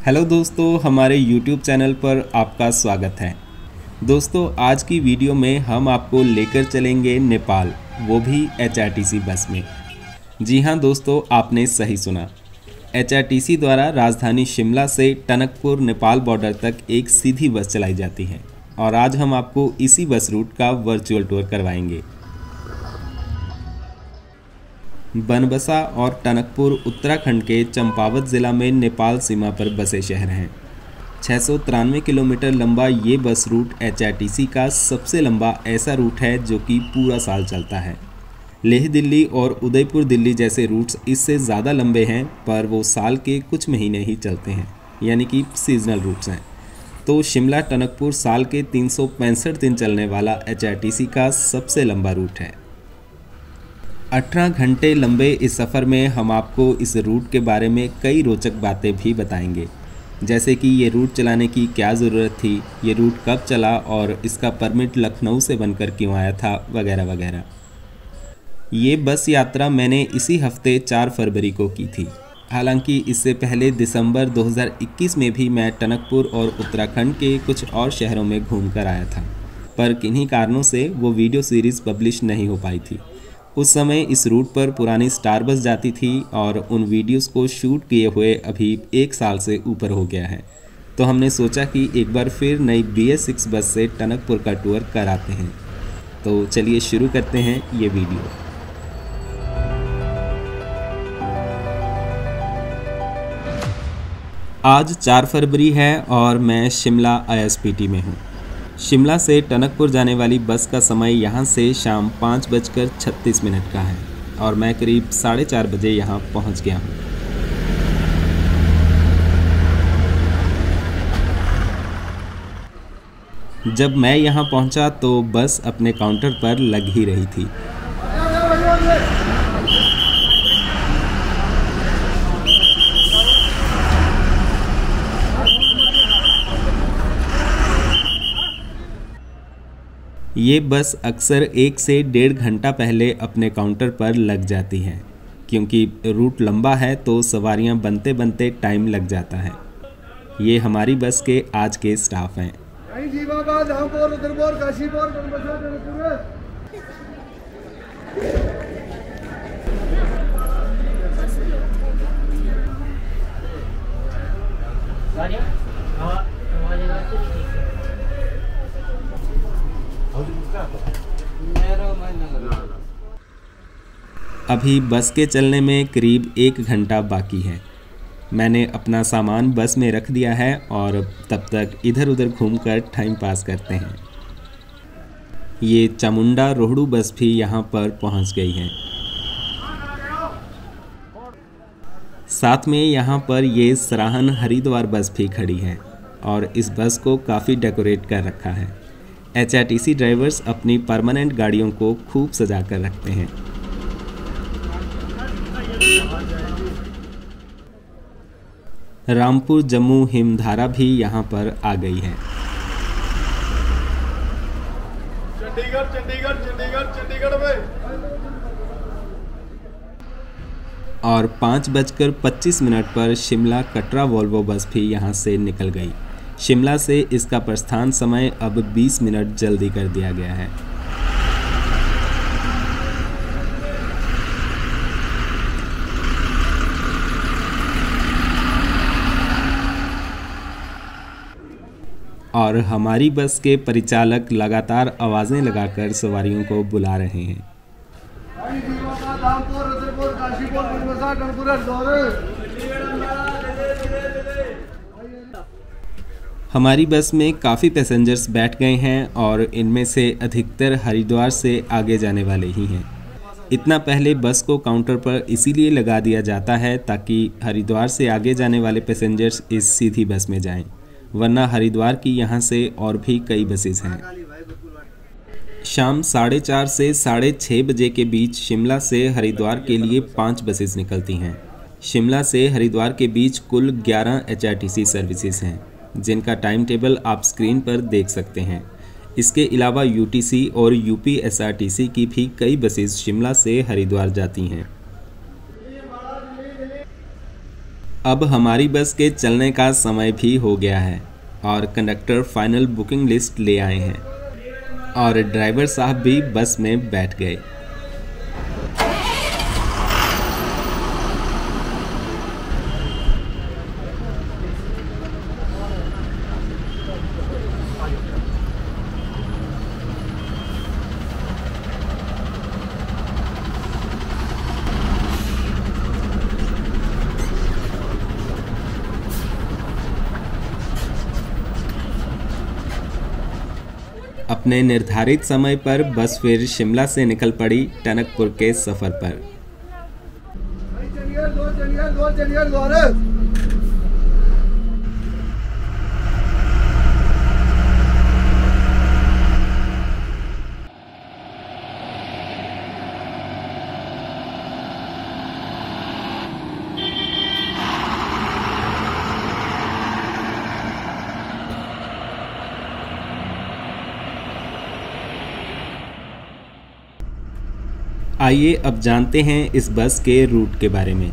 Hello दोस्तों, हमारे YouTube channel पर आपका स्वागत है। दोस्तों, आज की वीडियो में हम आपको लेकर चलेंगे नेपाल, वो भी HRTC बस में। जी हाँ दोस्तों, आपने सही सुना। HRTC द्वारा राजधानी शिमला से टनकपुर नेपाल बॉर्डर तक एक सीधी बस चलाई जाती है और आज हम आपको इसी बस रूट का वर्चुअल टूर करवाएंगे। बनबसा और टनकपुर उत्तराखंड के चंपावत ज़िला में नेपाल सीमा पर बसे शहर हैं। 693 किलोमीटर लंबा ये बस रूट HRTC का सबसे लंबा ऐसा रूट है जो कि पूरा साल चलता है। लेह दिल्ली और उदयपुर दिल्ली जैसे रूट्स इससे ज़्यादा लंबे हैं, पर वो साल के कुछ महीने ही चलते हैं, यानी कि सीजनल रूट्स हैं। तो शिमला टनकपुर साल के 365 दिन चलने वाला HRTC का सबसे लंबा रूट है। 18 घंटे लंबे इस सफ़र में हम आपको इस रूट के बारे में कई रोचक बातें भी बताएंगे, जैसे कि ये रूट चलाने की क्या ज़रूरत थी, ये रूट कब चला और इसका परमिट लखनऊ से बनकर क्यों आया था, वगैरह वगैरह। ये बस यात्रा मैंने इसी हफ्ते 4 फरवरी को की थी। हालांकि इससे पहले दिसंबर 2021 में भी मैं टनकपुर और उत्तराखंड के कुछ और शहरों में घूम कर आया था, पर किन्हीं कारणों से वो वीडियो सीरीज़ पब्लिश नहीं हो पाई थी। उस समय इस रूट पर पुरानी स्टार बस जाती थी और उन वीडियोस को शूट किए हुए अभी 1 साल से ऊपर हो गया है। तो हमने सोचा कि एक बार फिर नई BS6 बस से टनकपुर का टूर कराते हैं। तो चलिए शुरू करते हैं ये वीडियो। आज 4 फरवरी है और मैं शिमला ISPT में हूँ। शिमला से टनकपुर जाने वाली बस का समय यहाँ से शाम 5:36 का है और मैं करीब 4:30 बजे यहाँ पहुँच गया हूँ। जब मैं यहाँ पहुँचा तो बस अपने काउंटर पर लग ही रही थी। ये बस अक्सर 1 से 1.5 घंटा पहले अपने काउंटर पर लग जाती है, क्योंकि रूट लंबा है तो सवारियां बनते बनते टाइम लग जाता है। ये हमारी बस के आज के स्टाफ हैं। अभी बस के चलने में करीब 1 घंटा बाकी है। मैंने अपना सामान बस में रख दिया है और तब तक इधर उधर घूमकर टाइम पास करते हैं। ये चामुंडा रोहड़ू बस भी यहाँ पर पहुँच गई है। साथ में यहाँ पर ये सराहन हरिद्वार बस भी खड़ी है और इस बस को काफ़ी डेकोरेट कर रखा है। HRTC ड्राइवर्स अपनी परमानेंट गाड़ियों को खूब सजा कर रखते हैं। रामपुर जम्मू हिमधारा भी यहाँ पर आ गई है। चंडीगढ़ में और 5:25 पर शिमला कटरा वोल्वो बस भी यहाँ से निकल गई। शिमला से इसका प्रस्थान समय अब 20 मिनट जल्दी कर दिया गया है। और हमारी बस के परिचालक लगातार आवाज़ें लगाकर सवारियों को बुला रहे हैं। हमारी बस में काफ़ी पैसेंजर्स बैठ गए हैं और इनमें से अधिकतर हरिद्वार से आगे जाने वाले ही हैं। इतना पहले बस को काउंटर पर इसीलिए लगा दिया जाता है ताकि हरिद्वार से आगे जाने वाले पैसेंजर्स इस सीधी बस में जाएं, वरना हरिद्वार की यहाँ से और भी कई बसेस हैं। शाम 4:30 से 6:30 बजे के बीच शिमला से हरिद्वार के लिए 5 बसेस निकलती हैं। शिमला से हरिद्वार के बीच कुल 11 HRTC सर्विसेज हैं, जिनका टाइम टेबल आप स्क्रीन पर देख सकते हैं। इसके अलावा UTC और UPSRTC की भी कई बसेस शिमला से हरिद्वार जाती हैं। अब हमारी बस के चलने का समय भी हो गया है और कंडक्टर फाइनल बुकिंग लिस्ट ले आए हैं और ड्राइवर साहब भी बस में बैठ गए। अपने निर्धारित समय पर बस फिर शिमला से निकल पड़ी टनकपुर के सफर पर। आइए अब जानते हैं इस बस के रूट के बारे में।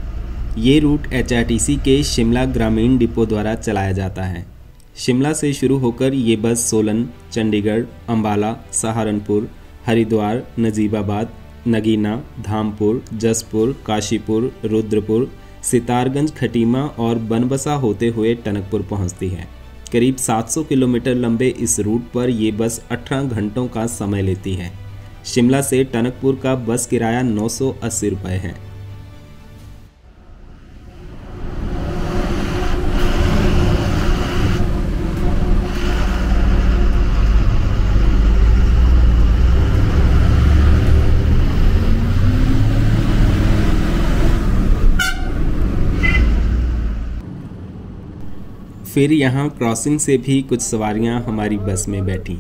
ये रूट HRTC के शिमला ग्रामीण डिपो द्वारा चलाया जाता है। शिमला से शुरू होकर ये बस सोलन, चंडीगढ़, अंबाला, सहारनपुर, हरिद्वार, नजीबाबाद, नगीना, धामपुर, जसपुर, काशीपुर, रुद्रपुर, सितारगंज, खटीमा और बनबसा होते हुए टनकपुर पहुंचती है। करीब 700 किलोमीटर लंबे इस रूट पर ये बस 18 घंटों का समय लेती है। शिमला से टनकपुर का बस किराया 980 रुपये है। फिर यहाँ क्रॉसिंग से भी कुछ सवारियाँ हमारी बस में बैठी।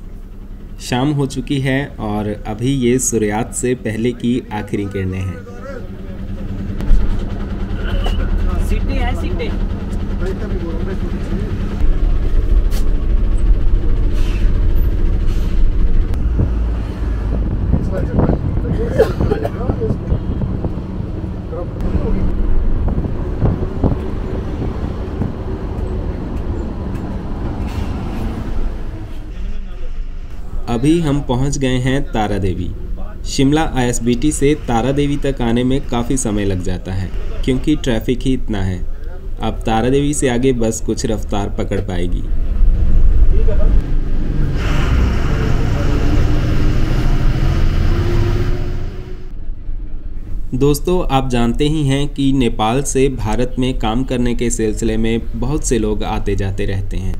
शाम हो चुकी है और अभी ये सूर्यास्त से पहले की आखिरी किरणें हैं। सीटें हैं, सीटें। अभी हम पहुंच गए हैं तारा देवी। शिमला ISBT से तारा देवी तक आने में काफ़ी समय लग जाता है क्योंकि ट्रैफिक ही इतना है। अब तारा देवी से आगे बस कुछ रफ्तार पकड़ पाएगी। दोस्तों, आप जानते ही हैं कि नेपाल से भारत में काम करने के सिलसिले में बहुत से लोग आते जाते रहते हैं।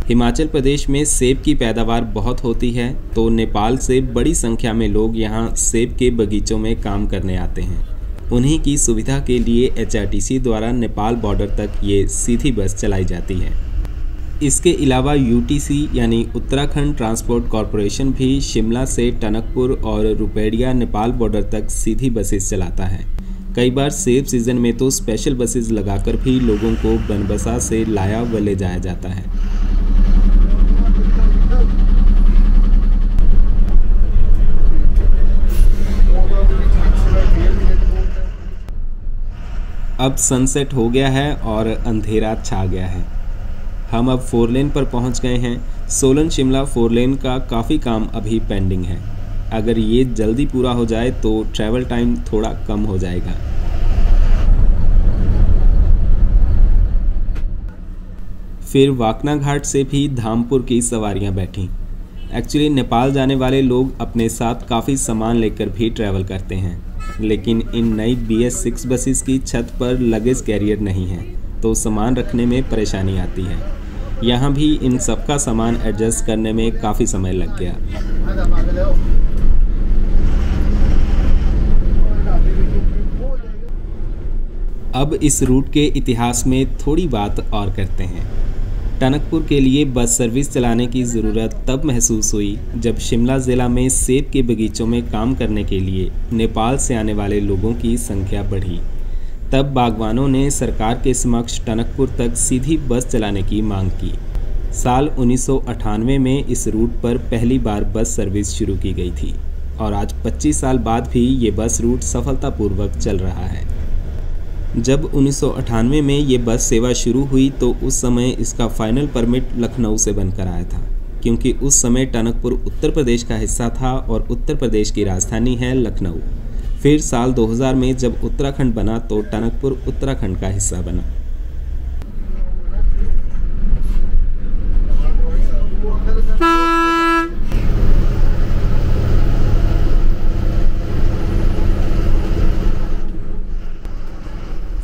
हिमाचल प्रदेश में सेब की पैदावार बहुत होती है, तो नेपाल से बड़ी संख्या में लोग यहाँ सेब के बगीचों में काम करने आते हैं। उन्हीं की सुविधा के लिए HRTC द्वारा नेपाल बॉर्डर तक ये सीधी बस चलाई जाती है। इसके अलावा UTC यानी उत्तराखंड ट्रांसपोर्ट कॉरपोरेशन भी शिमला से टनकपुर और रुपेडिया नेपाल बॉर्डर तक सीधी बसेस चलाता है। कई बार सेब सीज़न में तो स्पेशल बसेस लगाकर भी लोगों को बनबसा से लाया व ले जाया जाता है। अब सनसेट हो गया है और अंधेरा छा गया है। हम अब 4 लेन पर पहुंच गए हैं। सोलन शिमला 4 लेन का काफ़ी काम अभी पेंडिंग है। अगर ये जल्दी पूरा हो जाए तो ट्रैवल टाइम थोड़ा कम हो जाएगा। फिर वाकना घाट से भी धामपुर की सवारियां बैठीं। एक्चुअली नेपाल जाने वाले लोग अपने साथ काफ़ी सामान लेकर भी ट्रैवल करते हैं, लेकिन इन नई BS6 बसेस की छत पर लगेज कैरियर नहीं है, तो सामान रखने में परेशानी आती है। यहाँ भी इन सबका सामान एडजस्ट करने में काफ़ी समय लग गया। अब इस रूट के इतिहास में थोड़ी बात और करते हैं। टनकपुर के लिए बस सर्विस चलाने की ज़रूरत तब महसूस हुई जब शिमला ज़िला में सेब के बगीचों में काम करने के लिए नेपाल से आने वाले लोगों की संख्या बढ़ी। तब बागवानों ने सरकार के समक्ष टनकपुर तक सीधी बस चलाने की मांग की। साल 1998 में इस रूट पर पहली बार बस सर्विस शुरू की गई थी और आज 25 साल बाद भी ये बस रूट सफलतापूर्वक चल रहा है। जब 1998 में ये बस सेवा शुरू हुई तो उस समय इसका फाइनल परमिट लखनऊ से बनकर आया था, क्योंकि उस समय टनकपुर उत्तर प्रदेश का हिस्सा था और उत्तर प्रदेश की राजधानी है लखनऊ। फिर साल 2000 में जब उत्तराखंड बना तो टनकपुर उत्तराखंड का हिस्सा बना।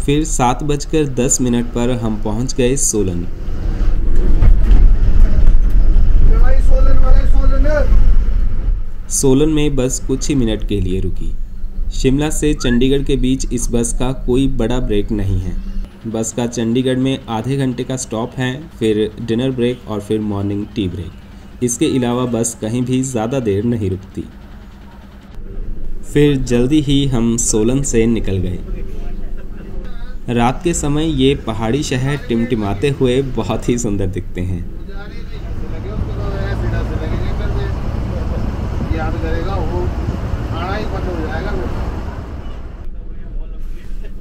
फिर 7:10 पर हम पहुंच गए सोलन। सोलन में बस कुछ ही मिनट के लिए रुकी। शिमला से चंडीगढ़ के बीच इस बस का कोई बड़ा ब्रेक नहीं है। बस का चंडीगढ़ में आधे घंटे का स्टॉप है, फिर डिनर ब्रेक और फिर मॉर्निंग टी ब्रेक। इसके अलावा बस कहीं भी ज़्यादा देर नहीं रुकती। फिर जल्दी ही हम सोलन से निकल गए। रात के समय ये पहाड़ी शहर टिमटिमाते हुए बहुत ही सुंदर दिखते हैं।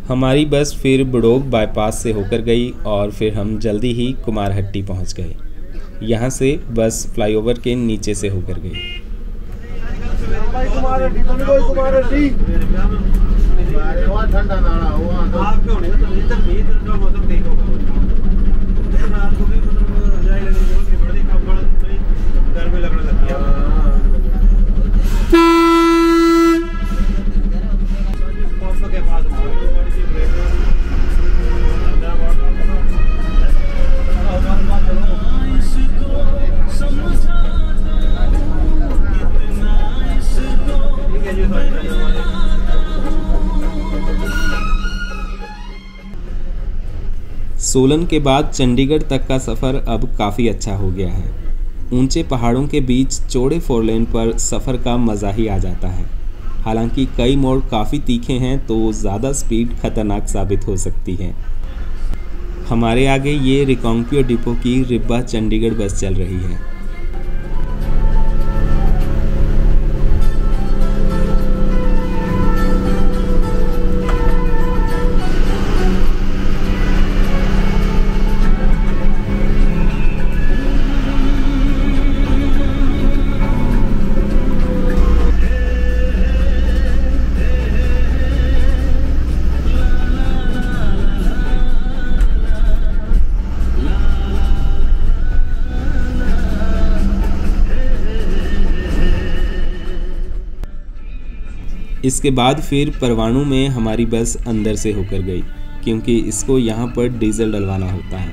हमारी बस फिर बड़ोग बाईपास से होकर गई और फिर हम जल्दी ही कुमारहट्टी पहुंच गए। यहाँ से बस फ्लाईओवर के नीचे से होकर गई। ठंडा नाड़ा हुआ आपके होने तो इधर भी इधर का मौसम ठीक होगा। रात को भी मतलब जाए लगने बहुत बड़ी कम बड़ा घर में लगने लग गया। पापा के पास बड़ी सी ब्रेक ठीक है जी। सोलन के बाद चंडीगढ़ तक का सफ़र अब काफ़ी अच्छा हो गया है। ऊंचे पहाड़ों के बीच चौड़े 4 लेन पर सफ़र का मज़ा ही आ जाता है। हालांकि कई मोड़ काफ़ी तीखे हैं तो ज़्यादा स्पीड खतरनाक साबित हो सकती है। हमारे आगे ये रिकांगपिओ डिपो की रिब्बा चंडीगढ़ बस चल रही है। इसके बाद फिर परवाणू में हमारी बस अंदर से होकर गई, क्योंकि इसको यहाँ पर डीजल डलवाना होता है।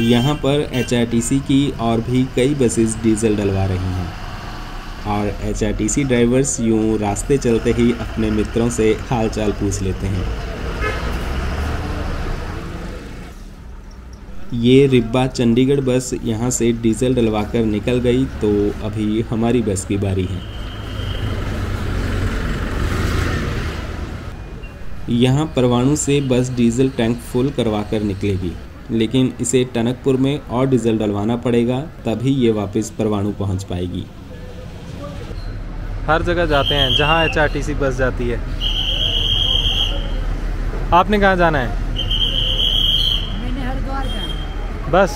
यहाँ पर HRTC की और भी कई बसेस डीजल डलवा रही हैं और HRTC ड्राइवर्स यूँ रास्ते चलते ही अपने मित्रों से हालचाल पूछ लेते हैं। ये रिब्बा चंडीगढ़ बस यहाँ से डीजल डलवाकर निकल गई तो अभी हमारी बस की बारी है। यहाँ परवाणू से बस डीजल टैंक फुल करवाकर निकलेगी, लेकिन इसे टनकपुर में और डीजल डलवाना पड़ेगा, तभी ये वापस परवाणू पहुँच पाएगी। हर जगह जाते हैं जहाँ HRTC बस जाती है। आपने कहाँ जाना है? बस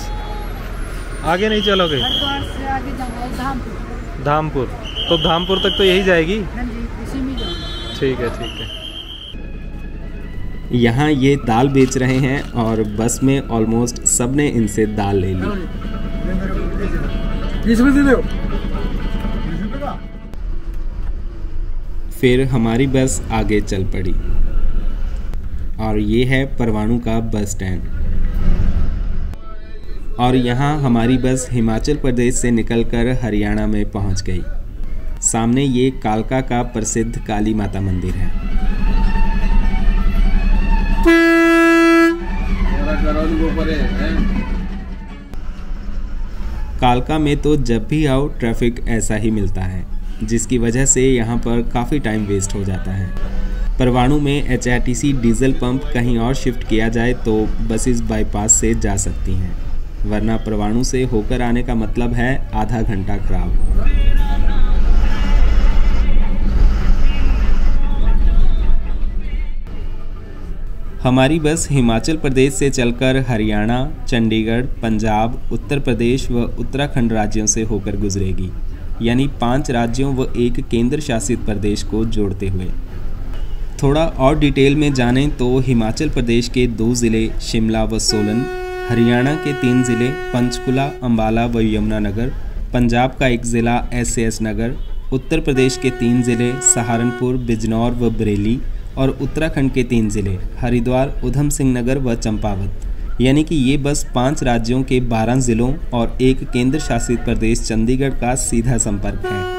आगे नहीं चलोगे? हरिद्वार से आगे जाना है धामपुर। धामपुर, तो धामपुर तक तो यही जाएगी? हाँ जी, इसी में जाऊंगा। ठीक है ठीक है। यहाँ ये दाल बेच रहे हैं और बस में ऑलमोस्ट सब ने इनसे दाल ले ली। फिर हमारी बस आगे चल पड़ी और ये है परवाणू का बस स्टैंड। और यहाँ हमारी बस हिमाचल प्रदेश से निकलकर हरियाणा में पहुँच गई। सामने ये कालका का प्रसिद्ध काली माता मंदिर है। कालका में तो जब भी आओ ट्रैफिक ऐसा ही मिलता है, जिसकी वजह से यहाँ पर काफ़ी टाइम वेस्ट हो जाता है। परवाणू में HRTC डीजल पंप कहीं और शिफ्ट किया जाए तो बसेस बाईपास से जा सकती हैं। वरना परवाणु से होकर आने का मतलब है आधा घंटा खराब। हमारी बस हिमाचल प्रदेश से चलकर हरियाणा, चंडीगढ़, पंजाब, उत्तर प्रदेश व उत्तराखंड राज्यों से होकर गुजरेगी, यानी 5 राज्यों व एक केंद्र शासित प्रदेश को जोड़ते हुए। थोड़ा और डिटेल में जानें तो हिमाचल प्रदेश के 2 ज़िले शिमला व सोलन, हरियाणा के 3 ज़िले पंचकुला, अंबाला व यमुनानगर, पंजाब का 1 ज़िला SAS नगर, उत्तर प्रदेश के 3 ज़िले सहारनपुर, बिजनौर व बरेली और उत्तराखंड के 3 ज़िले हरिद्वार, उधम सिंह नगर व चंपावत। यानी कि ये बस 5 राज्यों के 12 ज़िलों और एक केंद्र शासित प्रदेश चंडीगढ़ का सीधा संपर्क है।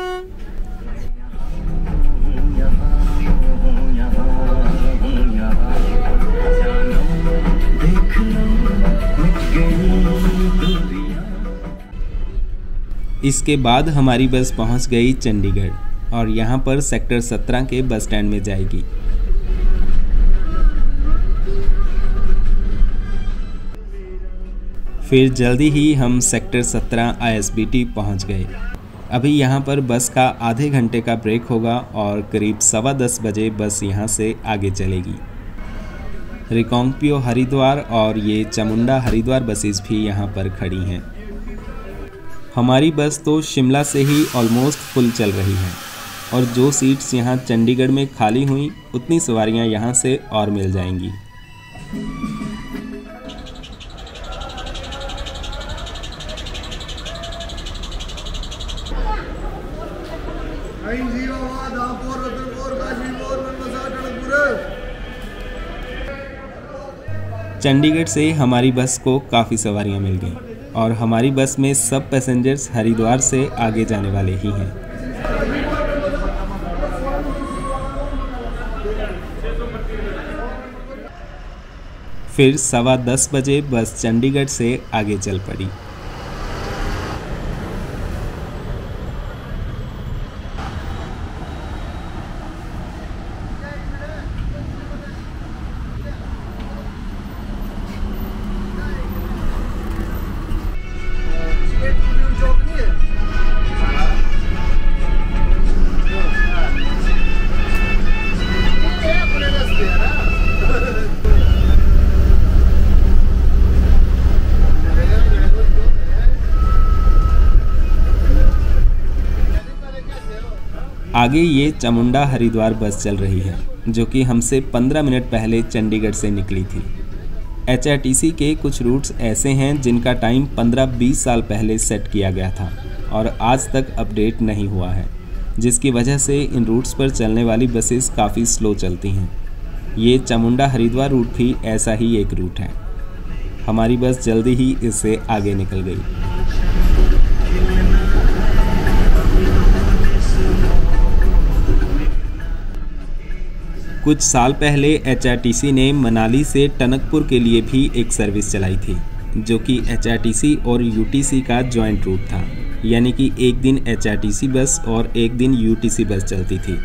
इसके बाद हमारी बस पहुंच गई चंडीगढ़ और यहां पर सेक्टर 17 के बस स्टैंड में जाएगी। फिर जल्दी ही हम सेक्टर 17 ISBT पहुंच गए। अभी यहां पर बस का आधे घंटे का ब्रेक होगा और करीब 10:15 बजे बस यहां से आगे चलेगी। रिकांगपिओ हरिद्वार और ये चामुंडा हरिद्वार बसेस भी यहां पर खड़ी हैं। हमारी बस तो शिमला से ही ऑलमोस्ट फुल चल रही है और जो सीट्स यहाँ चंडीगढ़ में खाली हुई उतनी सवारियाँ यहाँ से और मिल जाएंगी। चंडीगढ़ से हमारी बस को काफ़ी सवारियाँ मिल गईं और हमारी बस में सब पैसेंजर्स हरिद्वार से आगे जाने वाले ही हैं। फिर 10:15 बजे बस चंडीगढ़ से आगे चल पड़ी। आगे ये चामुंडा हरिद्वार बस चल रही है जो कि हमसे 15 मिनट पहले चंडीगढ़ से निकली थी। HRTC के कुछ रूट्स ऐसे हैं जिनका टाइम 15-20 साल पहले सेट किया गया था और आज तक अपडेट नहीं हुआ है, जिसकी वजह से इन रूट्स पर चलने वाली बसेस काफ़ी स्लो चलती हैं। ये चामुंडा हरिद्वार रूट भी ऐसा ही एक रूट है। हमारी बस जल्दी ही इससे आगे निकल गई। कुछ साल पहले HRTC ने मनाली से टनकपुर के लिए भी एक सर्विस चलाई थी जो कि HRTC और UTC का जॉइंट रूट था, यानी कि एक दिन HRTC बस और एक दिन UTC बस चलती थी।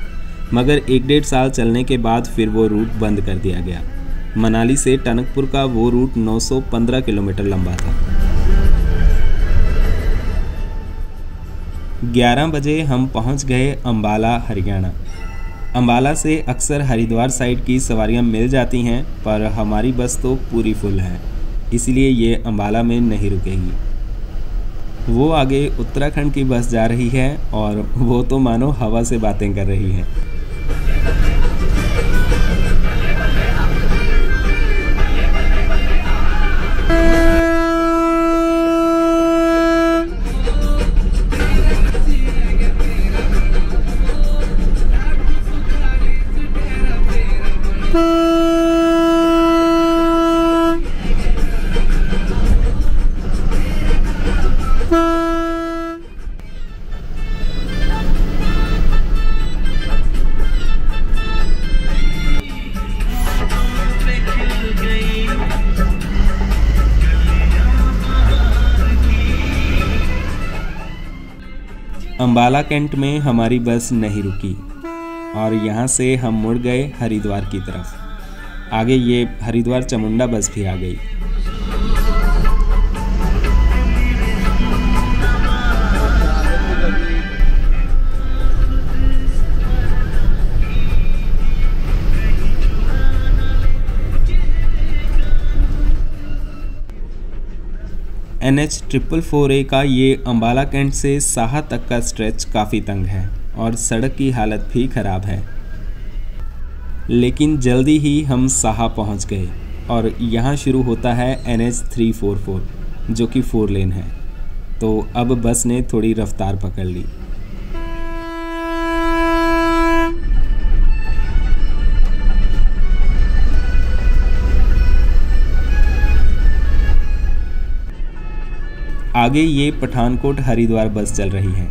मगर 1-1.5 साल चलने के बाद फिर वो रूट बंद कर दिया गया। मनाली से टनकपुर का वो रूट 915 किलोमीटर लंबा था। 11 बजे हम पहुंच गए अंबाला, हरियाणा। अंबाला से अक्सर हरिद्वार साइड की सवारियां मिल जाती हैं, पर हमारी बस तो पूरी फुल है, इसलिए ये अंबाला में नहीं रुकेगी। वो आगे उत्तराखंड की बस जा रही है और वो तो मानो हवा से बातें कर रही है। अंबाला कैंट में हमारी बस नहीं रुकी और यहाँ से हम मुड़ गए हरिद्वार की तरफ। आगे ये हरिद्वार चामुंडा बस भी आ गई। NH444A का ये अम्बाला कैंट से साहा तक का स्ट्रेच काफ़ी तंग है और सड़क की हालत भी ख़राब है। लेकिन जल्दी ही हम साहा पहुंच गए और यहाँ शुरू होता है NH344 जो कि 4 लेन है। तो अब बस ने थोड़ी रफ्तार पकड़ ली। आगे ये पठानकोट हरिद्वार बस चल रही है।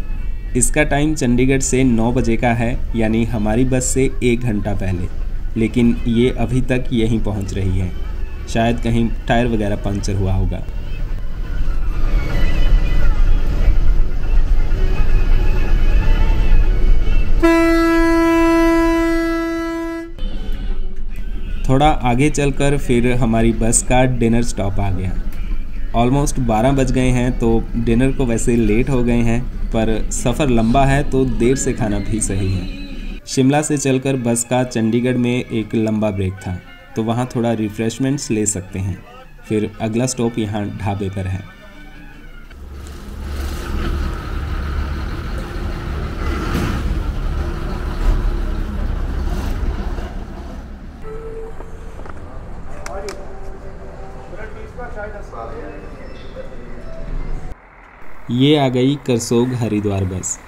इसका टाइम चंडीगढ़ से 9 बजे का है, यानी हमारी बस से 1 घंटा पहले। लेकिन ये अभी तक यहीं पहुंच रही है। शायद कहीं टायर वगैरह पंचर हुआ होगा। थोड़ा आगे चलकर फिर हमारी बस का डिनर स्टॉप आ गया। ऑलमोस्ट 12 बज गए हैं, तो डिनर को वैसे लेट हो गए हैं, पर सफ़र लंबा है तो देर से खाना भी सही है। शिमला से चलकर बस का चंडीगढ़ में एक लंबा ब्रेक था, तो वहाँ थोड़ा रिफ़्रेशमेंट्स ले सकते हैं। फिर अगला स्टॉप यहाँ ढाबे पर है। ये आ गई करसोग हरिद्वार बस।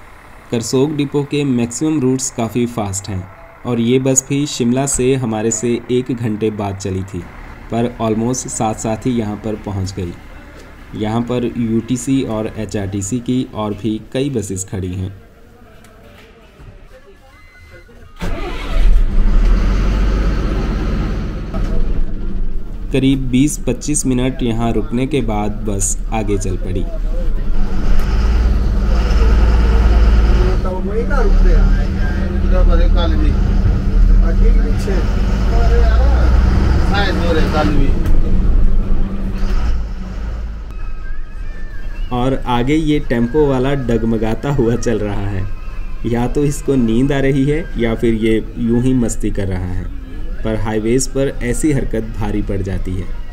करसोग डिपो के मैक्सिमम रूट्स काफ़ी फास्ट हैं और ये बस भी शिमला से हमारे से 1 घंटे बाद चली थी, पर ऑलमोस्ट साथ साथ ही यहाँ पर पहुँच गई। यहाँ पर UTC और HRTC की और भी कई बसेस खड़ी हैं। करीब 20-25 मिनट यहाँ रुकने के बाद बस आगे चल पड़ी। और आगे ये टेम्पो वाला डगमगाता हुआ चल रहा है। या तो इसको नींद आ रही है या फिर ये यूं ही मस्ती कर रहा है, पर हाईवेज पर ऐसी हरकत भारी पड़ जाती है।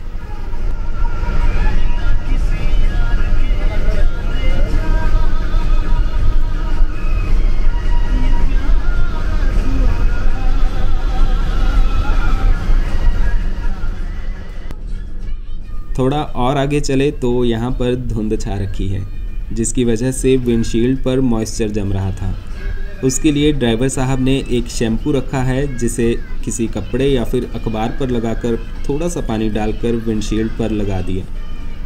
थोड़ा और आगे चले तो यहाँ पर धुंध छा रखी है, जिसकी वजह से विंडशील्ड पर मॉइस्चर जम रहा था। उसके लिए ड्राइवर साहब ने एक शैम्पू रखा है, जिसे किसी कपड़े या फिर अखबार पर लगाकर थोड़ा सा पानी डालकर विंडशील्ड पर लगा दिया।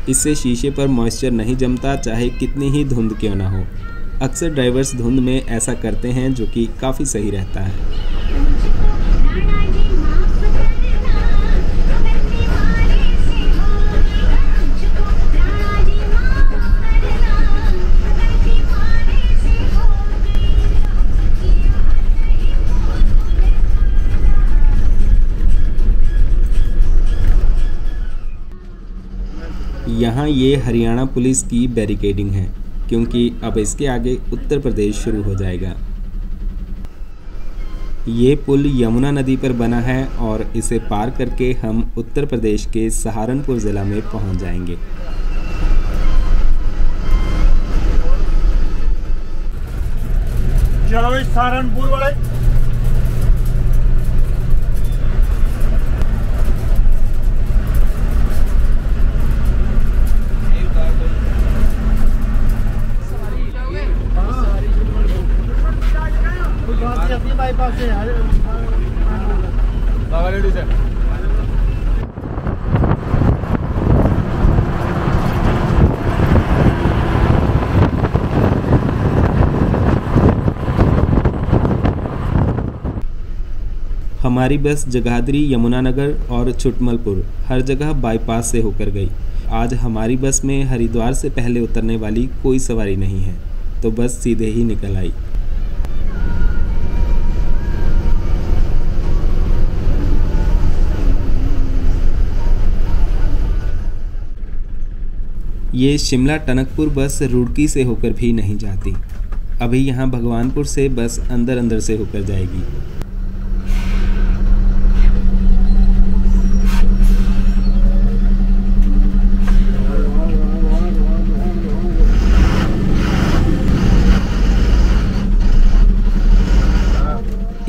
इससे शीशे पर मॉइस्चर नहीं जमता, चाहे कितनी ही धुंध क्यों ना हो। अक्सर ड्राइवर्स धुंध में ऐसा करते हैं, जो कि काफ़ी सही रहता है। यहाँ ये हरियाणा पुलिस की बैरिकेडिंग है, क्योंकि अब इसके आगे उत्तर प्रदेश शुरू हो जाएगा। ये पुल यमुना नदी पर बना है और इसे पार करके हम उत्तर प्रदेश के सहारनपुर ज़िला में पहुँच जाएंगे। चलो सहारनपुर वाले हमारी बस जगाधरी, यमुनानगर और छुटमलपुर हर जगह बाईपास से होकर गई। आज हमारी बस में हरिद्वार से पहले उतरने वाली कोई सवारी नहीं है, तो बस सीधे ही निकल आई। ये शिमला टनकपुर बस रुड़की से होकर भी नहीं जाती। अभी यहाँ भगवानपुर से बस अंदर अंदर से होकर जाएगी।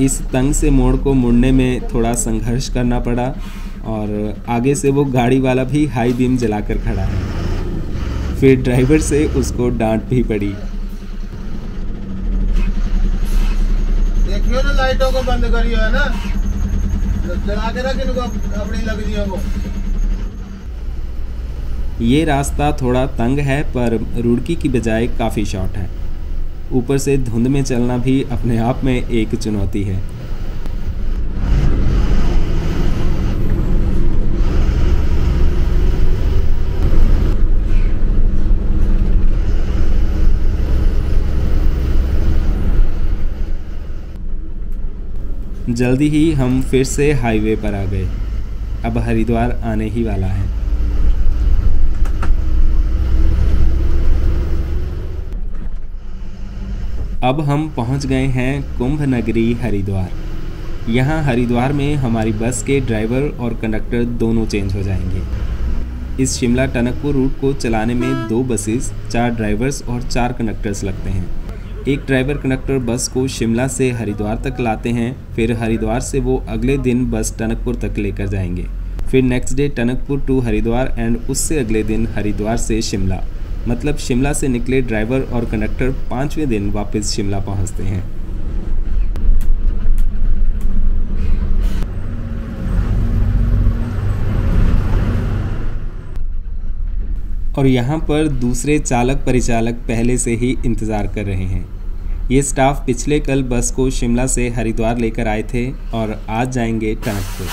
इस तंग से मोड़ को मुड़ने में थोड़ा संघर्ष करना पड़ा और आगे से वो गाड़ी वाला भी हाई बीम जलाकर खड़ा है। फिर ड्राइवर से उसको डांट भी पड़ी। देखियो ना, लाइटों को बंद करियो है ना, जला के रख इनको अपनी लगनियों को। ये रास्ता थोड़ा तंग है पर रुड़की की बजाय काफ़ी शॉर्ट है। ऊपर से धुंध में चलना भी अपने आप में एक चुनौती है। जल्दी ही हम फिर से हाईवे पर आ गए। अब हरिद्वार आने ही वाला है। अब हम पहुंच गए हैं कुंभ नगरी हरिद्वार। यहाँ हरिद्वार में हमारी बस के ड्राइवर और कंडक्टर दोनों चेंज हो जाएंगे। इस शिमला टनकपुर रूट को चलाने में 2 बसेस, 4 ड्राइवर्स और 4 कंडक्टर्स लगते हैं। एक ड्राइवर कंडक्टर बस को शिमला से हरिद्वार तक लाते हैं, फिर हरिद्वार से वो अगले दिन बस टनकपुर तक लेकर जाएंगे। फिर next day Tanakpur to Haridwar and उससे अगले दिन हरिद्वार से शिमला। मतलब शिमला से निकले ड्राइवर और कंडक्टर 5वें दिन वापस शिमला पहुंचते हैं। और यहाँ पर दूसरे चालक परिचालक पहले से ही इंतज़ार कर रहे हैं। ये स्टाफ पिछले कल बस को शिमला से हरिद्वार लेकर आए थे और आज जाएंगे टनकपुर।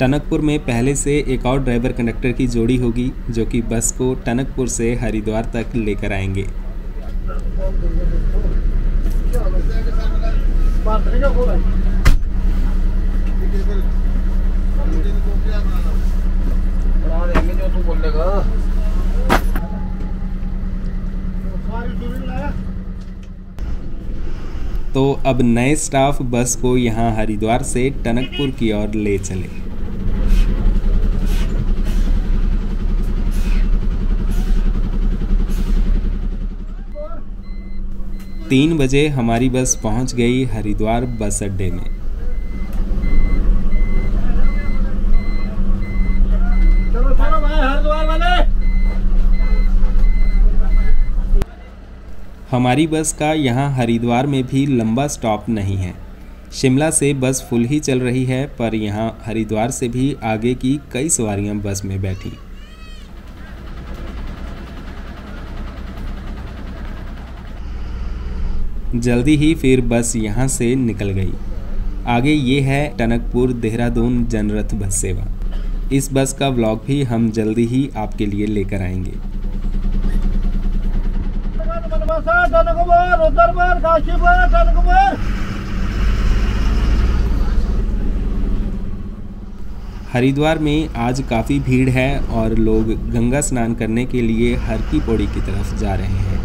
टनकपुर में पहले से एक और ड्राइवर कंडक्टर की जोड़ी होगी जो कि बस को टनकपुर से हरिद्वार तक लेकर आएंगे। तो अब नए स्टाफ बस को यहाँ हरिद्वार से टनकपुर की ओर ले चले। 3 बजे हमारी बस पहुंच गई हरिद्वार बस अड्डे में। चलो चलो भाई हरिद्वार वाले। हमारी बस का यहाँ हरिद्वार में भी लंबा स्टॉप नहीं है। शिमला से बस फुल ही चल रही है, पर यहाँ हरिद्वार से भी आगे की कई सवारियाँ बस में बैठी। जल्दी ही फिर बस यहाँ से निकल गई। आगे ये है टनकपुर देहरादून जनरथ बस सेवा। इस बस का व्लॉग भी हम जल्दी ही आपके लिए लेकर आएंगे। हरिद्वार में आज काफ़ी भीड़ है और लोग गंगा स्नान करने के लिए हर की पौड़ी की तरफ जा रहे हैं।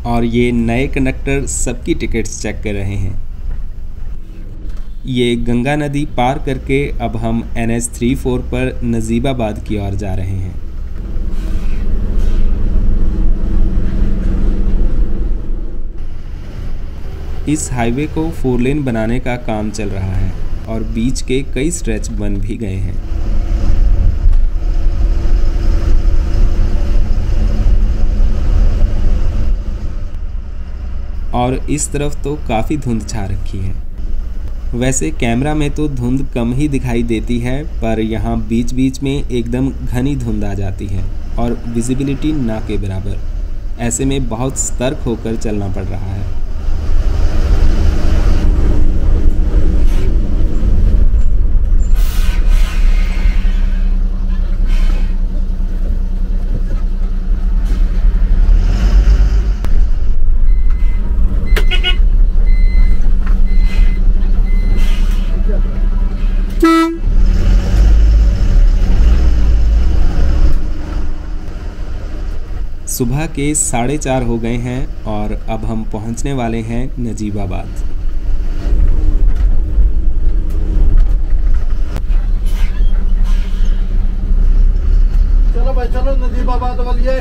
और ये नए कंडक्टर सबकी टिकट्स चेक कर रहे हैं। ये गंगा नदी पार करके अब हम NH 34 पर नजीबाबाद की ओर जा रहे हैं। इस हाईवे को 4 लेन बनाने का काम चल रहा है और बीच के कई स्ट्रेच बन भी गए हैं। और इस तरफ तो काफ़ी धुंध छा रखी है। वैसे कैमरा में तो धुंध कम ही दिखाई देती है, पर यहाँ बीच बीच में एकदम घनी धुंध आ जाती है और विजिबिलिटी ना के बराबर। ऐसे में बहुत सतर्क होकर चलना पड़ रहा है। सुबह के 4:30 हो गए हैं और अब हम पहुंचने वाले हैं नजीबाबाद। चलो भाई चलो नजीबाबाद वाली है।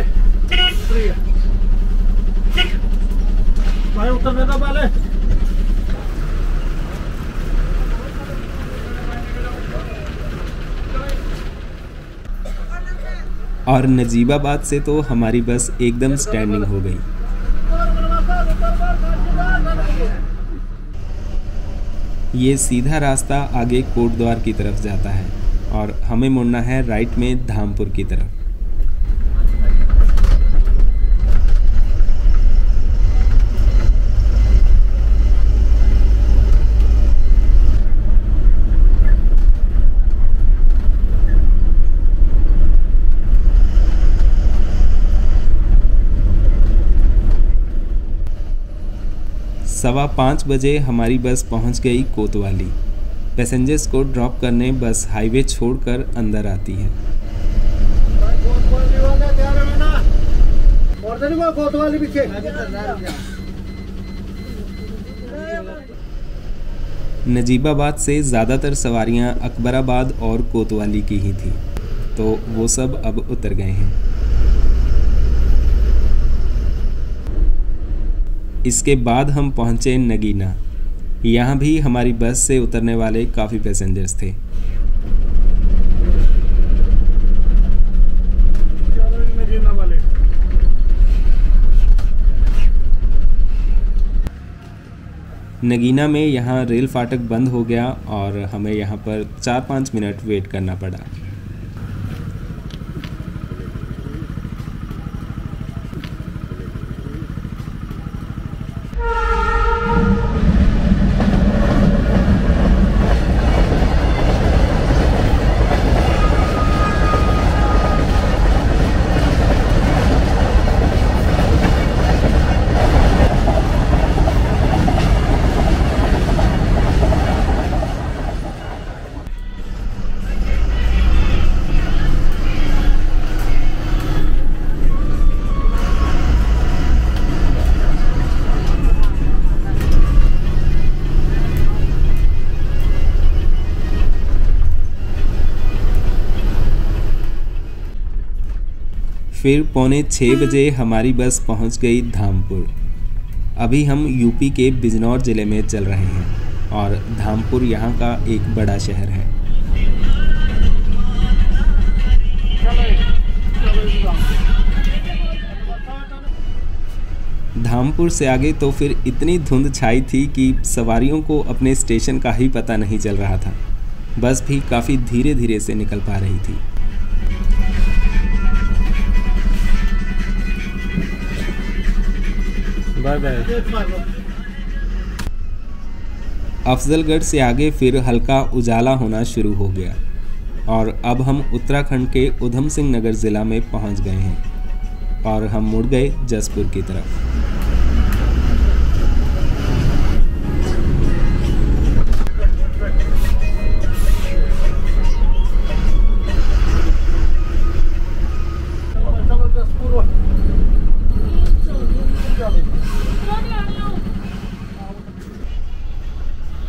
और नजीबाबाद से तो हमारी बस एकदम स्टैंडिंग हो गई। ये सीधा रास्ता आगे कोटद्वार की तरफ जाता है और हमें मुड़ना है राइट में धामपुर की तरफ। सवा 5 बजे हमारी बस पहुंच गई कोतवाली। पैसेंजर्स को ड्रॉप करने बस हाईवे छोड़कर अंदर आती है। नजीबाबाद से ज़्यादातर सवारियां अकबराबाद और कोतवाली की ही थी, तो वो सब अब उतर गए हैं। इसके बाद हम पहुंचे नगीना। यहाँ भी हमारी बस से उतरने वाले काफ़ी पैसेंजर्स थे। नगीना में यहाँ रेल फाटक बंद हो गया और हमें यहाँ पर 4-5 मिनट वेट करना पड़ा। फिर 5:45 बजे हमारी बस पहुंच गई धामपुर। अभी हम यूपी के बिजनौर ज़िले में चल रहे हैं और धामपुर यहाँ का एक बड़ा शहर है। धामपुर से आगे तो फिर इतनी धुंध छाई थी कि सवारियों को अपने स्टेशन का ही पता नहीं चल रहा था। बस भी काफ़ी धीरे धीरे से निकल पा रही थी। Bye bye. अफजलगढ़ से आगे फिर हल्का उजाला होना शुरू हो गया और अब हम उत्तराखंड के उधम सिंह नगर ज़िला में पहुंच गए हैं और हम मुड़ गए जसपुर की तरफ।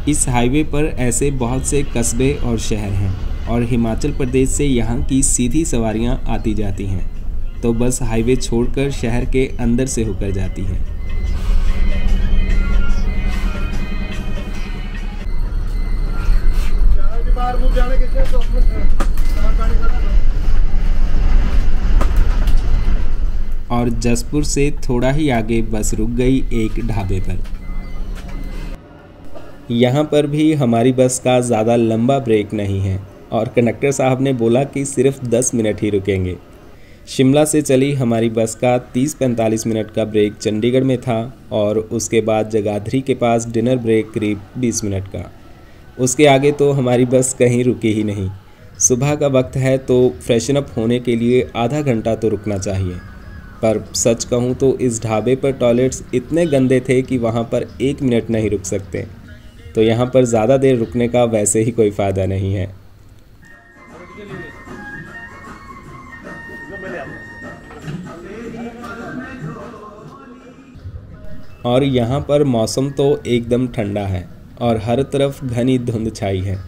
इस हाईवे पर ऐसे बहुत से कस्बे और शहर हैं और हिमाचल प्रदेश से यहाँ की सीधी सवारियाँ आती जाती हैं, तो बस हाईवे छोड़कर शहर के अंदर से होकर जाती है। और जसपुर से थोड़ा ही आगे बस रुक गई एक ढाबे पर। यहाँ पर भी हमारी बस का ज़्यादा लंबा ब्रेक नहीं है और कंडक्टर साहब ने बोला कि सिर्फ 10 मिनट ही रुकेंगे। शिमला से चली हमारी बस का 30-45 मिनट का ब्रेक चंडीगढ़ में था और उसके बाद जगाधरी के पास डिनर ब्रेक करीब 20 मिनट का। उसके आगे तो हमारी बस कहीं रुकी ही नहीं। सुबह का वक्त है तो फ्रेशन अप होने के लिए आधा घंटा तो रुकना चाहिए, पर सच कहूँ तो इस ढाबे पर टॉयलेट्स इतने गंदे थे कि वहाँ पर 1 मिनट नहीं रुक सकते, तो यहाँ पर ज़्यादा देर रुकने का वैसे ही कोई फ़ायदा नहीं है। और यहाँ पर मौसम तो एकदम ठंडा है और हर तरफ घनी धुंध छाई है।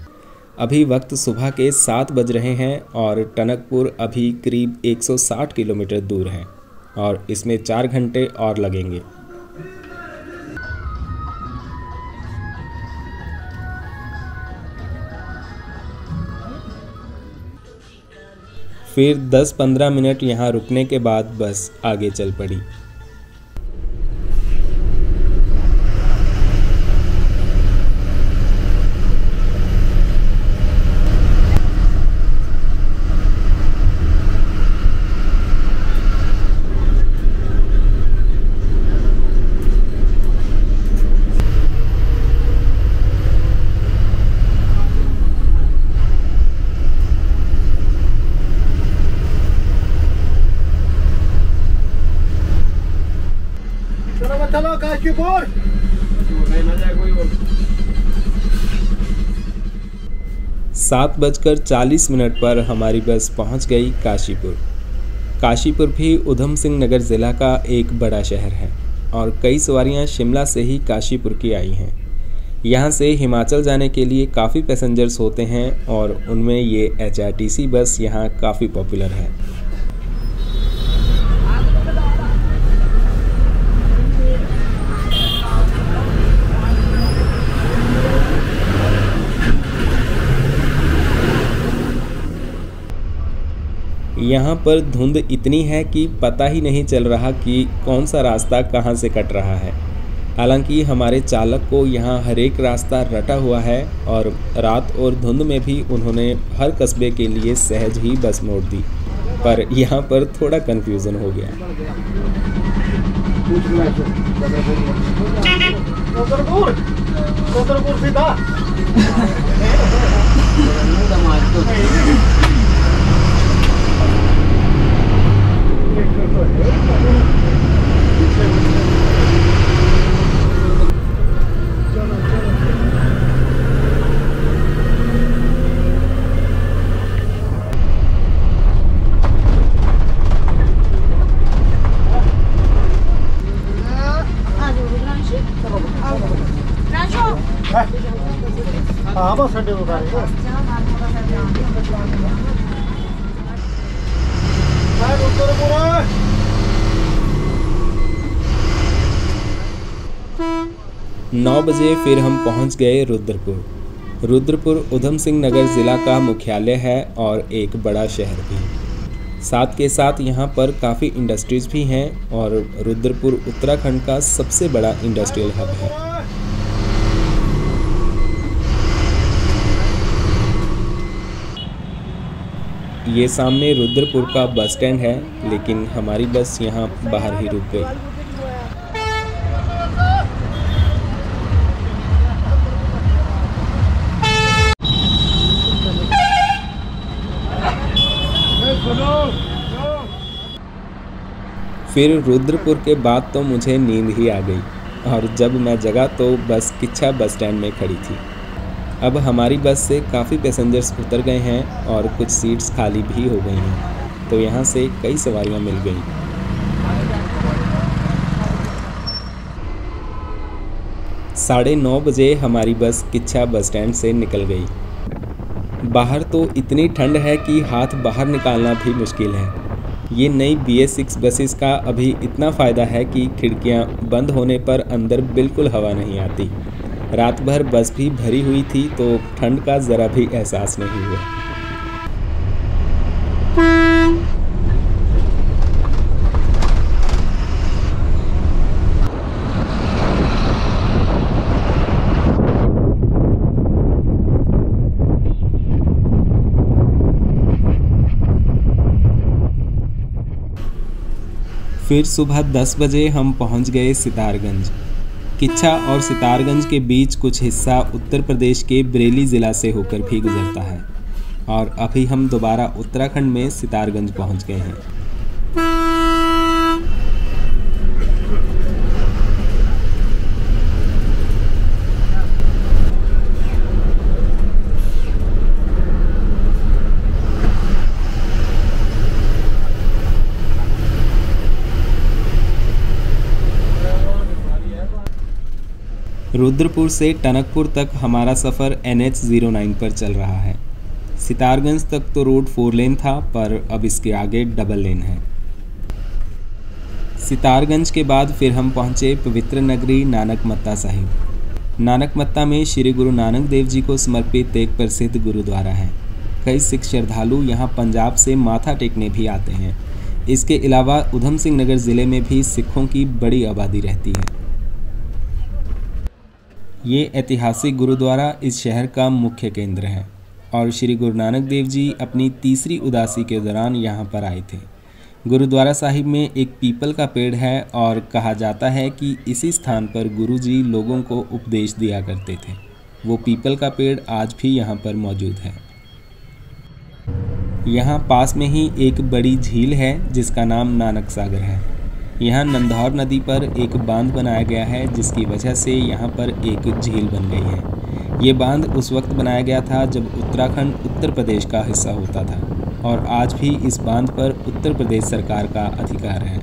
अभी वक्त सुबह के 7 बज रहे हैं और टनकपुर अभी करीब 160 किलोमीटर दूर है और इसमें 4 घंटे और लगेंगे। फिर 10-15 मिनट यहाँ रुकने के बाद बस आगे चल पड़ी। चलो काशीपुर ना जाए कोई और। 7:40 पर हमारी बस पहुंच गई काशीपुर। काशीपुर भी ऊधम सिंह नगर ज़िला का एक बड़ा शहर है और कई सवारियां शिमला से ही काशीपुर की आई हैं। यहां से हिमाचल जाने के लिए काफ़ी पैसेंजर्स होते हैं और उनमें ये HRTC बस यहां काफ़ी पॉपुलर है। यहाँ पर धुंध इतनी है कि पता ही नहीं चल रहा कि कौन सा रास्ता कहाँ से कट रहा है। हालांकि हमारे चालक को यहाँ हर एक रास्ता रटा हुआ है और रात और धुंध में भी उन्होंने हर कस्बे के लिए सहज ही बस मोड़ दी, पर यहाँ पर थोड़ा कन्फ्यूज़न हो गया। हाँ बस अड्डे को नौ बजे फिर हम पहुंच गए रुद्रपुर। रुद्रपुर ऊधम सिंह नगर ज़िला का मुख्यालय है और एक बड़ा शहर भी। साथ के साथ यहाँ पर काफ़ी इंडस्ट्रीज़ भी हैं और रुद्रपुर उत्तराखंड का सबसे बड़ा इंडस्ट्रियल हब है। ये सामने रुद्रपुर का बस स्टैंड है, लेकिन हमारी बस यहाँ बाहर ही रुक गई। फिर रुद्रपुर के बाद तो मुझे नींद ही आ गई और जब मैं जगा तो बस किच्छा बस स्टैंड में खड़ी थी। अब हमारी बस से काफ़ी पैसेंजर्स उतर गए हैं और कुछ सीट्स खाली भी हो गई हैं, तो यहाँ से कई सवारियाँ मिल गई। साढ़े 9 बजे हमारी बस किच्छा बस स्टैंड से निकल गई। बाहर तो इतनी ठंड है कि हाथ बाहर निकालना भी मुश्किल है। ये नई BS6 बसेस का अभी इतना फ़ायदा है कि खिड़कियाँ बंद होने पर अंदर बिल्कुल हवा नहीं आती। रात भर बस भी भरी हुई थी तो ठंड का ज़रा भी एहसास नहीं हुआ। फिर सुबह 10 बजे हम पहुंच गए सितारगंज। किच्छा और सितारगंज के बीच कुछ हिस्सा उत्तर प्रदेश के बरेली ज़िला से होकर भी गुजरता है और अभी हम दोबारा उत्तराखंड में सितारगंज पहुंच गए हैं। रुद्रपुर से टनकपुर तक हमारा सफ़र NH09 पर चल रहा है। सितारगंज तक तो रोड 4 लेन था, पर अब इसके आगे डबल लेन है। सितारगंज के बाद फिर हम पहुंचे पवित्र नगरी नानकमत्ता साहिब। नानकमत्ता में श्री गुरु नानक देव जी को समर्पित एक प्रसिद्ध गुरुद्वारा है। कई सिख श्रद्धालु यहाँ पंजाब से माथा टेकने भी आते हैं। इसके अलावा उधम सिंह नगर ज़िले में भी सिखों की बड़ी आबादी रहती है। ये ऐतिहासिक गुरुद्वारा इस शहर का मुख्य केंद्र है और श्री गुरु नानक देव जी अपनी तीसरी उदासी के दौरान यहाँ पर आए थे। गुरुद्वारा साहिब में एक पीपल का पेड़ है और कहा जाता है कि इसी स्थान पर गुरु जी लोगों को उपदेश दिया करते थे। वो पीपल का पेड़ आज भी यहाँ पर मौजूद है। यहाँ पास में ही एक बड़ी झील है जिसका नाम नानक सागर है। यहाँ नंदौर नदी पर एक बांध बनाया गया है जिसकी वजह से यहाँ पर एक झील बन गई है। ये बांध उस वक्त बनाया गया था जब उत्तराखंड उत्तर प्रदेश का हिस्सा होता था और आज भी इस बांध पर उत्तर प्रदेश सरकार का अधिकार है।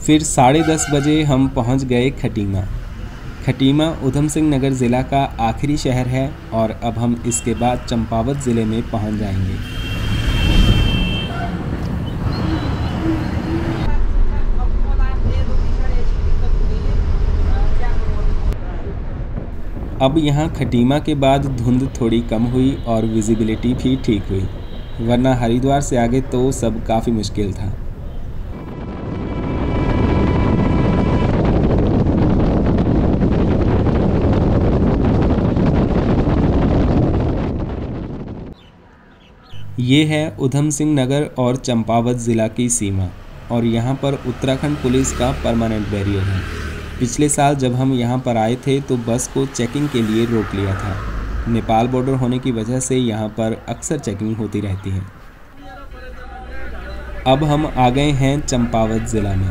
फिर 10:30 बजे हम पहुंच गए खटीमा। खटीमा उधम सिंह नगर ज़िला का आखिरी शहर है और अब हम इसके बाद चंपावत ज़िले में पहुंच जाएंगे। अब यहाँ खटीमा के बाद धुंध थोड़ी कम हुई और विजिबिलिटी भी ठीक हुई, वरना हरिद्वार से आगे तो सब काफ़ी मुश्किल था। ये है उधम सिंह नगर और चंपावत ज़िला की सीमा और यहाँ पर उत्तराखंड पुलिस का परमानेंट बैरियर है। पिछले साल जब हम यहाँ पर आए थे तो बस को चेकिंग के लिए रोक लिया था। नेपाल बॉर्डर होने की वजह से यहाँ पर अक्सर चेकिंग होती रहती है। अब हम आ गए हैं चंपावत ज़िला में।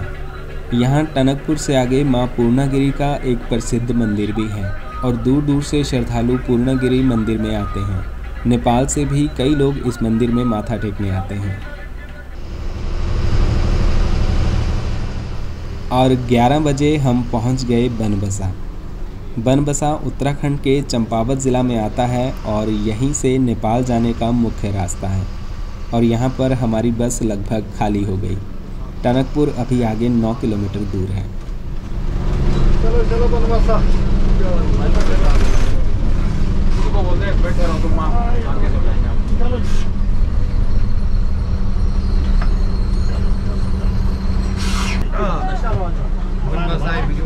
यहाँ टनकपुर से आगे माँ पूर्णागिरी का एक प्रसिद्ध मंदिर भी है और दूर दूर से श्रद्धालु पूर्णागिरी मंदिर में आते हैं। नेपाल से भी कई लोग इस मंदिर में माथा टेकने आते हैं। और 11 बजे हम पहुंच गए बनबसा। बनबसा उत्तराखंड के चंपावत ज़िला में आता है और यहीं से नेपाल जाने का मुख्य रास्ता है और यहाँ पर हमारी बस लगभग खाली हो गई। टनकपुर अभी आगे 9 किलोमीटर दूर है। चलो चलो बनबसा। बैठे रहो तुम आगे चल जाएंगे। चलो बनबसा है वीडियो।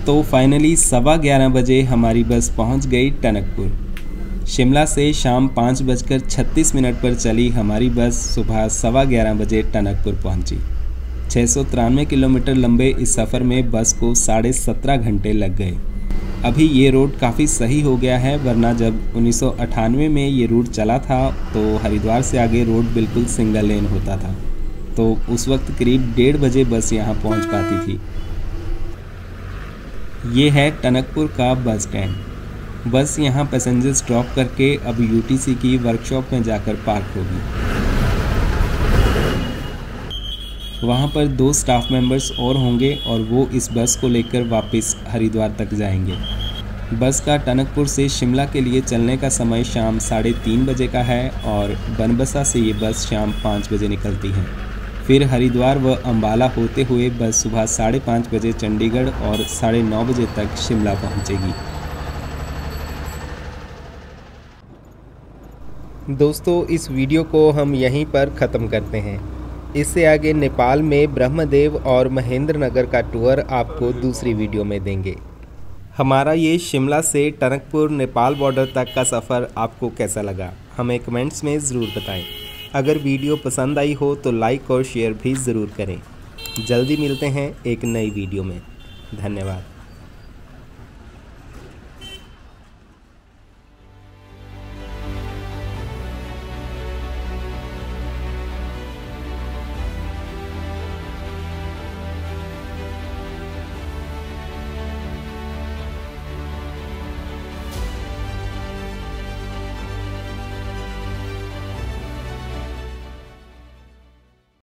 तो फाइनली 11:15 बजे हमारी बस पहुंच गई टनकपुर। शिमला से शाम 5:36 पर चली हमारी बस सुबह 11:15 बजे टनकपुर पहुंची। 693 किलोमीटर लंबे इस सफ़र में बस को 17.5 घंटे लग गए। अभी ये रोड काफ़ी सही हो गया है, वरना जब 1998 में ये रूट चला था तो हरिद्वार से आगे रोड बिल्कुल सिंगल लेन होता था, तो उस वक्त करीब 1:30 बजे बस यहाँ पहुँच पाती थी। ये है टनकपुर का बस स्टैंड। बस यहाँ पैसेंजर्स ड्रॉप करके अब यूटीसी की वर्कशॉप में जाकर पार्क होगी। वहाँ पर 2 स्टाफ मेंबर्स और होंगे और वो इस बस को लेकर वापस हरिद्वार तक जाएंगे। बस का टनकपुर से शिमला के लिए चलने का समय शाम 3:30 बजे का है और बनबसा से ये बस शाम 5 बजे निकलती है। फिर हरिद्वार व अम्बाला होते हुए बस सुबह 5:30 बजे चंडीगढ़ और 9:30 बजे तक शिमला पहुंचेगी। दोस्तों, इस वीडियो को हम यहीं पर ख़त्म करते हैं। इससे आगे नेपाल में ब्रह्मदेव और महेंद्र नगर का टूर आपको दूसरी वीडियो में देंगे। हमारा ये शिमला से टनकपुर नेपाल बॉर्डर तक का सफ़र आपको कैसा लगा, हमें कमेंट्स में ज़रूर बताएं। अगर वीडियो पसंद आई हो तो लाइक और शेयर भी ज़रूर करें। जल्दी मिलते हैं एक नई वीडियो में। धन्यवाद।